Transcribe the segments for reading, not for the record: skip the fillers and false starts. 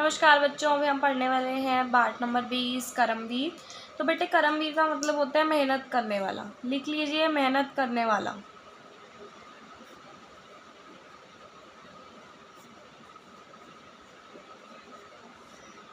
नमस्कार बच्चों, अभी हम पढ़ने वाले हैं पाठ नंबर 20 करमवीर। तो बेटे करमवीर का मतलब होता है मेहनत करने वाला। लिख लीजिए मेहनत करने वाला।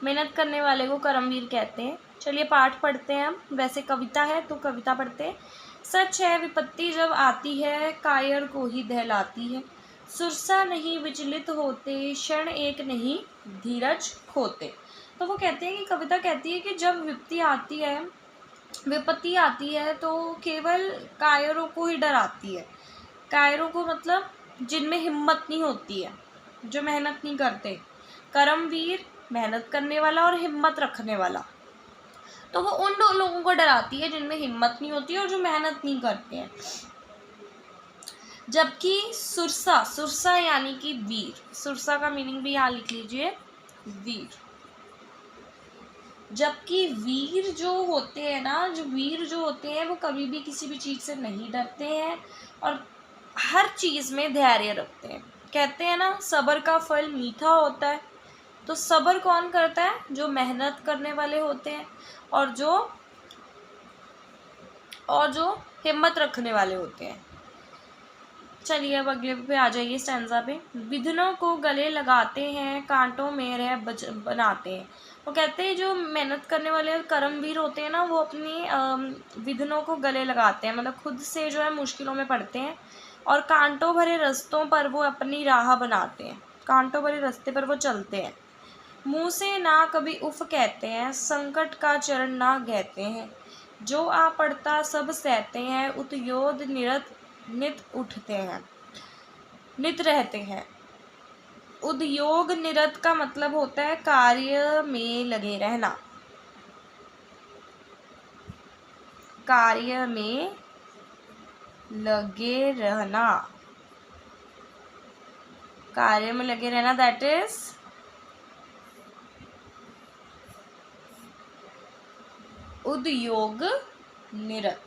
मेहनत करने वाले को करमवीर कहते हैं। चलिए पाठ पढ़ते हैं हम। वैसे कविता है तो कविता पढ़ते हैं। सच है विपत्ति जब आती है कायर को ही दहलाती है। सुरसा नहीं विचलित होते क्षण एक नहीं धीरज खोते। तो वो कहते हैं कि कविता कहती है कि जब विपत्ति आती है तो केवल कायरों को ही डराती है। कायरों को मतलब जिनमें हिम्मत नहीं होती है, जो मेहनत नहीं करते। करमवीर मेहनत करने वाला और हिम्मत रखने वाला, तो वो उन दो लोगों को डराती है जिनमें हिम्मत नहीं होती और जो मेहनत नहीं करते हैं। जबकि सुरसा यानी कि वीर, सुरसा का मीनिंग भी यहाँ लिख लीजिए, वीर। जबकि वीर जो होते हैं वो कभी भी किसी भी चीज़ से नहीं डरते हैं और हर चीज़ में धैर्य रखते हैं। कहते हैं ना सब्र का फल मीठा होता है। तो सब्र कौन करता है? जो मेहनत करने वाले होते हैं और जो हिम्मत रखने वाले होते हैं। चलिए अब अगले पे आ जाइए स्टैंजा पे। विघ्नों को गले लगाते हैं कांटों में रह बनाते हैं। वो कहते हैं जो मेहनत करने वाले करमवीर होते हैं ना, वो अपनी विघ्नों को गले लगाते हैं, मतलब खुद से जो है मुश्किलों में पड़ते हैं और कांटों भरे रास्तों पर वो अपनी राह बनाते हैं। कांटों भरे रास्ते पर वो चलते हैं। मुँह से ना कभी उफ कहते हैं, संकट का चरण ना कहते हैं। जो आ पड़ता सब सहते हैं, उतयोद नित उठते हैं, नित रहते हैं। उद्योग निरत का मतलब होता है कार्य में लगे रहना। कार्य में लगे रहना, कार्य में लगे रहना, दैट इज उद्योग निरत।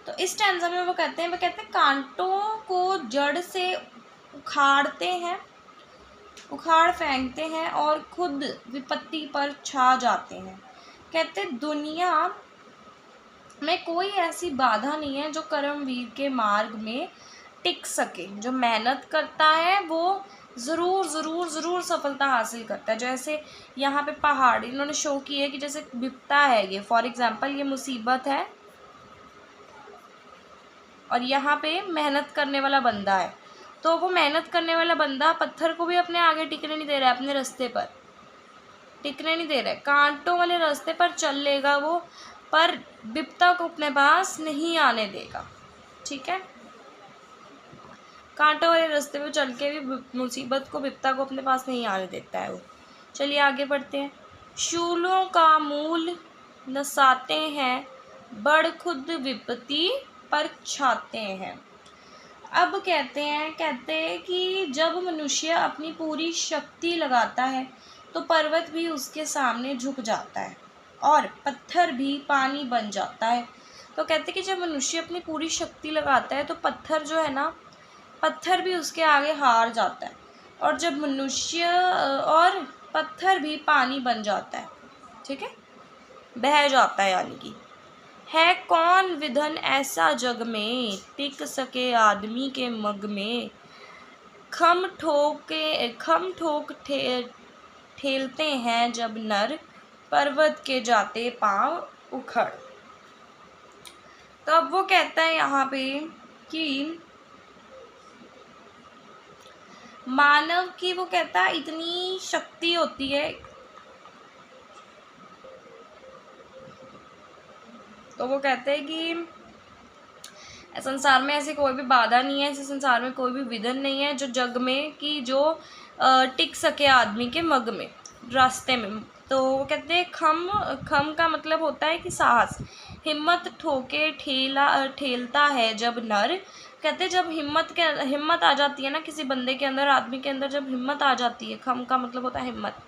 तो इस स्टैंजा में वो कहते हैं कांटों को जड़ से उखाड़ फेंकते हैं और खुद विपत्ति पर छा जाते हैं। कहते दुनिया में कोई ऐसी बाधा नहीं है जो करमवीर के मार्ग में टिक सके। जो मेहनत करता है वो ज़रूर सफलता हासिल करता है। जैसे यहाँ पे पहाड़ इन्होंने शो किया है कि जैसे विपत्ता है, ये फॉर एग्जांपल ये मुसीबत है और यहाँ पे मेहनत करने वाला बंदा है। तो वो मेहनत करने वाला बंदा पत्थर को भी अपने आगे टिकने नहीं दे रहा है, अपने रास्ते पर टिकने नहीं दे रहा है। कांटों वाले रास्ते पर चल लेगा वो, पर विपत्ता को अपने पास नहीं आने देगा। ठीक है, कांटों वाले रास्ते पर चल के भी मुसीबत को, विपत्ता को अपने पास नहीं आने देता है वो। चलिए आगे बढ़ते हैं। शूलों का मूल नसाते हैं, बड़ खुद विपत्ति पर छाते हैं। अब कहते हैं कि जब मनुष्य अपनी पूरी शक्ति लगाता है तो पर्वत भी उसके सामने झुक जाता है और पत्थर भी पानी बन जाता है। तो कहते हैं कि जब मनुष्य अपनी पूरी शक्ति लगाता है तो पत्थर जो है ना, पत्थर भी उसके आगे हार जाता है और जब मनुष्य और पत्थर भी पानी बन जाता है। ठीक है, बह जाता है। यानी कि है कौन विधन ऐसा जग में टिक सके आदमी के मग में। खम ठोक ठेलते हैं जब नर पर्वत के जाते पांव उखड़। तो अब वो कहता है यहाँ पे कि मानव की, वो कहता है इतनी शक्ति होती है, तो वो कहते हैं कि संसार में ऐसी कोई भी बाधा नहीं है, ऐसे संसार में कोई भी विधन नहीं है जो जग में कि जो टिक सके आदमी के मग में, रास्ते में। तो वो कहते हैं खम का मतलब होता है कि साहस, हिम्मत ठोके ठेलता है जब नर। कहते हैं जब हिम्मत आ जाती है ना किसी बंदे के अंदर, आदमी के अंदर जब हिम्मत आ जाती है, खम का मतलब होता है हिम्मत।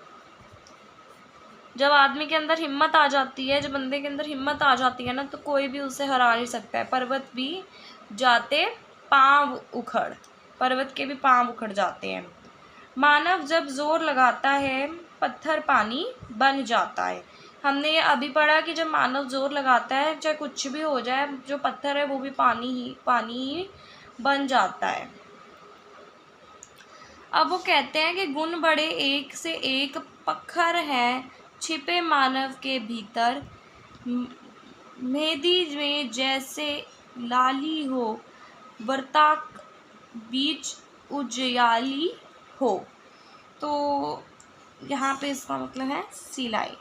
जब आदमी के अंदर हिम्मत आ जाती है, जब बंदे के अंदर हिम्मत आ जाती है ना, तो कोई भी उसे हरा नहीं सकता है। पर्वत भी जाते पांव उखड़, पर्वत के भी पांव उखड़ जाते हैं। मानव जब जोर लगाता है पत्थर पानी बन जाता है। हमने ये अभी पढ़ा कि जब मानव जोर लगाता है, चाहे कुछ भी हो जाए, जो पत्थर है वो भी पानी ही बन जाता है। अब वो कहते हैं कि गुण बड़े एक से एक पत्थर हैं छिपे मानव के भीतर, मेहंदी में जैसे लाली हो, वर्ताक बीच उजियाली हो। तो यहाँ पे इसका मतलब है सिलाई।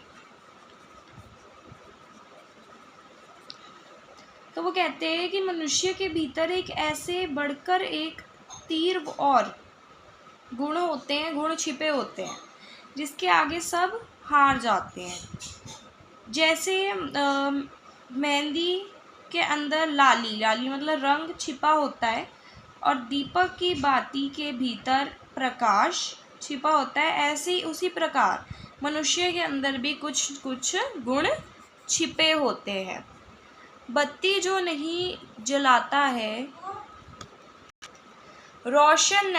तो वो कहते हैं कि मनुष्य के भीतर एक ऐसे बढ़कर एक तीर और गुण होते हैं, गुण छिपे होते हैं जिसके आगे सब हार जाते हैं। जैसे मेहंदी के अंदर लाली मतलब रंग छिपा होता है, और दीपक की बाती के भीतर प्रकाश छिपा होता है, ऐसे ही उसी प्रकार मनुष्य के अंदर भी कुछ कुछ गुण छिपे होते हैं। बत्ती जो नहीं जलाता है, रोशनी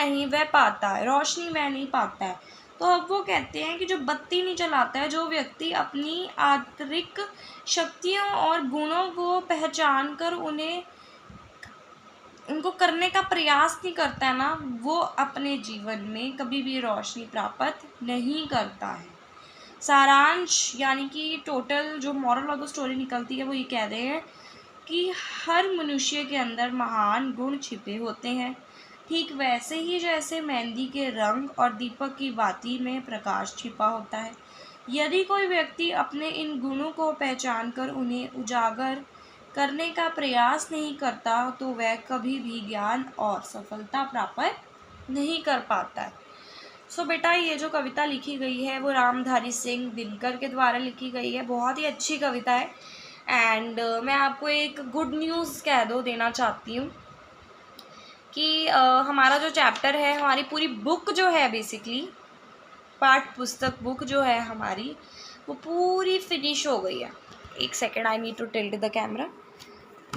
वह नहीं पाता है। तो अब वो कहते हैं कि जो बत्ती नहीं जलाता है, जो व्यक्ति अपनी आंतरिक शक्तियों और गुणों को पहचान कर उनको करने का प्रयास नहीं करता है ना, वो अपने जीवन में कभी भी रोशनी प्राप्त नहीं करता है। सारांश यानी कि टोटल जो मॉरल ऑफ द स्टोरी निकलती है वो ये कह रहे हैं कि हर मनुष्य के अंदर महान गुण छिपे होते हैं, ठीक वैसे ही जैसे मेहंदी के रंग और दीपक की बाती में प्रकाश छिपा होता है। यदि कोई व्यक्ति अपने इन गुणों को पहचान कर उन्हें उजागर करने का प्रयास नहीं करता तो वह कभी भी ज्ञान और सफलता प्राप्त नहीं कर पाता है। सो बेटा, ये जो कविता लिखी गई है वो रामधारी सिंह दिनकर के द्वारा लिखी गई है। बहुत ही अच्छी कविता है। एंड मैं आपको एक गुड न्यूज़ देना चाहती हूँ कि हमारा जो चैप्टर है, हमारी पूरी बुक जो है, बेसिकली पाठ पुस्तक बुक जो है हमारी, वो पूरी फिनिश हो गई है। एक second, I need to tilt the camera.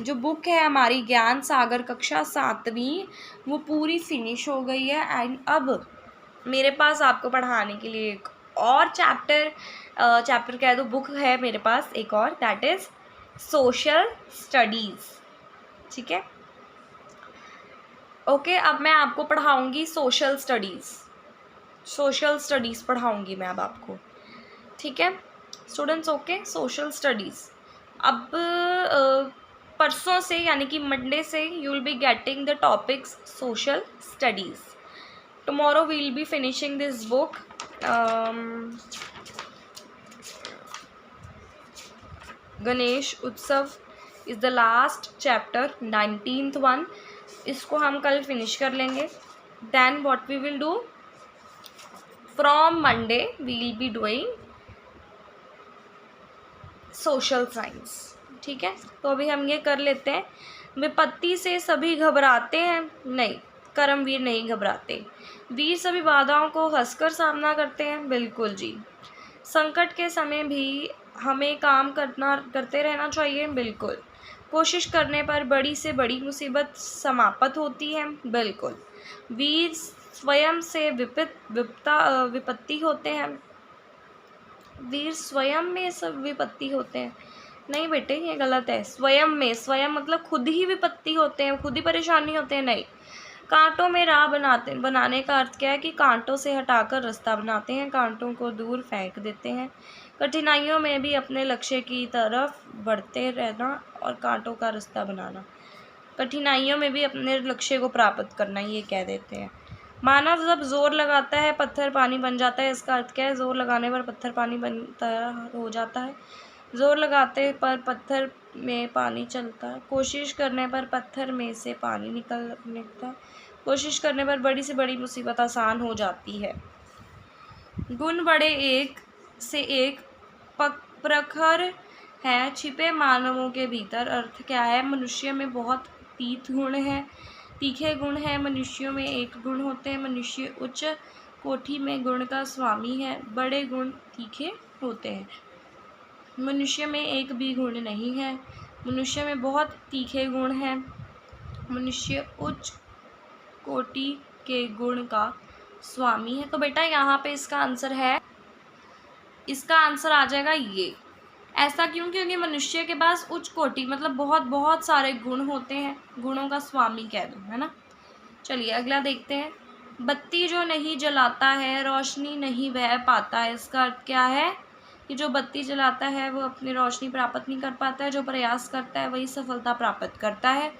जो बुक है हमारी ज्ञान सागर कक्षा 7वीं, वो पूरी फिनिश हो गई है। एंड अब मेरे पास आपको पढ़ाने के लिए एक और चैप्टर कह दो, बुक है मेरे पास एक और, दैट इज़ सोशल स्टडीज़। ठीक है, ओके। अब मैं आपको पढ़ाऊँगी सोशल स्टडीज़ पढ़ाऊँगी मैं अब आपको। ठीक है स्टूडेंट्स, ओके। सोशल स्टडीज़ अब परसों से यानी कि मंडे से you will be getting the topics social studies. Tomorrow we will be finishing this book. Ganesh Utsav is the last chapter, 19th one. इसको हम कल फिनिश कर लेंगे। Then what we will do, from Monday we will be doing social science. ठीक है, तो अभी हम ये कर लेते हैं। विपत्ति से सभी घबराते हैं, नहीं, कर्मवीर नहीं घबराते। वीर सभी बाधाओं को हंसकर सामना करते हैं, बिल्कुल जी। संकट के समय भी हमें काम करते रहना चाहिए, बिल्कुल। कोशिश करने पर बड़ी से बड़ी मुसीबत समाप्त होती है, बिल्कुल। वीर स्वयं से विपत्ति होते हैं, वीर स्वयं में सब विपत्ति होते हैं, नहीं बेटे ये गलत है। स्वयं मतलब खुद ही विपत्ति होते हैं, खुद ही परेशानी होते हैं, नहीं। कांटों में राह बनाने का अर्थ क्या है कि कांटों से हटाकर रास्ता बनाते हैं, कांटों को दूर फेंक देते हैं। कठिनाइयों में भी अपने लक्ष्य की तरफ बढ़ते रहना और कांटों का रास्ता बनाना, कठिनाइयों में भी अपने लक्ष्य को प्राप्त करना, ये कह देते हैं। मानव जब जोर लगाता है पत्थर पानी बन जाता है, इसका अर्थ क्या है? जोर लगाने पर पत्थर पानी बनता हो जाता है। जोर लगाते पर पत्थर में पानी चलता है, कोशिश करने पर पत्थर में से पानी निकलता है, कोशिश करने पर बड़ी से बड़ी मुसीबत आसान हो जाती है। गुण बड़े एक से एक प्रखर हैं छिपे मानवों के भीतर। अर्थ क्या है? मनुष्य में बहुत तीखे गुण हैं, मनुष्यों में एक गुण होते हैं। मनुष्य उच्च कोटि में गुण का स्वामी है, बड़े गुण तीखे होते हैं। मनुष्य में एक भी गुण नहीं है, मनुष्य में बहुत तीखे गुण हैं। मनुष्य उच्च कोटि के गुण का स्वामी है। तो बेटा यहाँ पे इसका आंसर है इसका आंसर आ जाएगा ये। ऐसा क्यों? क्योंकि मनुष्य के पास उच्च कोटि मतलब बहुत बहुत सारे गुण होते हैं, गुणों का स्वामी कह दो, है ना। चलिए अगला देखते हैं। बत्ती जो नहीं जलाता है रोशनी नहीं वह पाता है। इसका अर्थ क्या है कि जो बत्ती जलाता है वो अपनी रोशनी प्राप्त नहीं कर पाता है, जो प्रयास करता है वही सफलता प्राप्त करता है।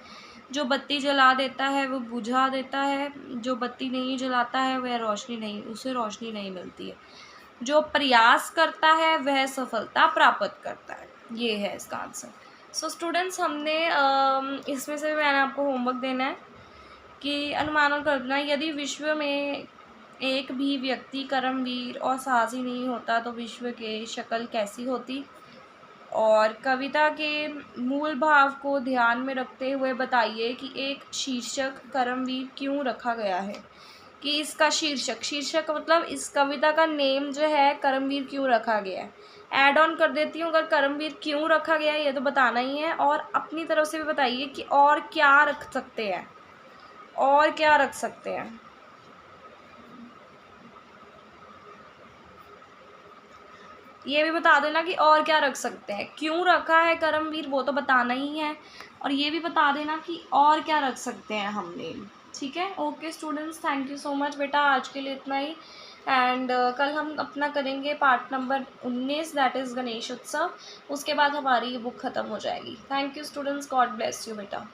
जो बत्ती जला देता है वो बुझा देता है, जो बत्ती नहीं जलाता है वह रोशनी नहीं, उसे रोशनी नहीं मिलती है। जो प्रयास करता है वह सफलता प्राप्त करता है। ये है इसका आंसर। सो स्टूडेंट्स, हमने इसमें से मैंने आपको होमवर्क देना है कि अनुमान और कल्पना, यदि विश्व में एक भी व्यक्ति कर्मवीर और साहसी नहीं होता तो विश्व की शक्ल कैसी होती। और कविता के मूल भाव को ध्यान में रखते हुए बताइए कि एक शीर्षक कर्मवीर क्यों रखा गया है। कि इसका शीर्षक मतलब इस कविता का नेम जो है कर्मवीर क्यों रखा गया है। ऐड ऑन कर देती हूँ, अगर कर्मवीर क्यों रखा गया है ये तो बताना ही है, और अपनी तरफ से भी बताइए कि और क्या रख सकते हैं, और क्या रख सकते हैं। ये भी बता देना कि और क्या रख सकते हैं, क्यों रखा है कर्मवीर वो तो बताना ही है, और ये भी बता देना कि और क्या रख सकते हैं हमने। ठीक है, okay students, thank you so much बेटा, आज के लिए इतना ही। एंड कल हम अपना करेंगे part number 19 that is Ganesh उत्सव। उसके बाद हमारी ये बुक ख़त्म हो जाएगी। Thank you students, God bless you बेटा।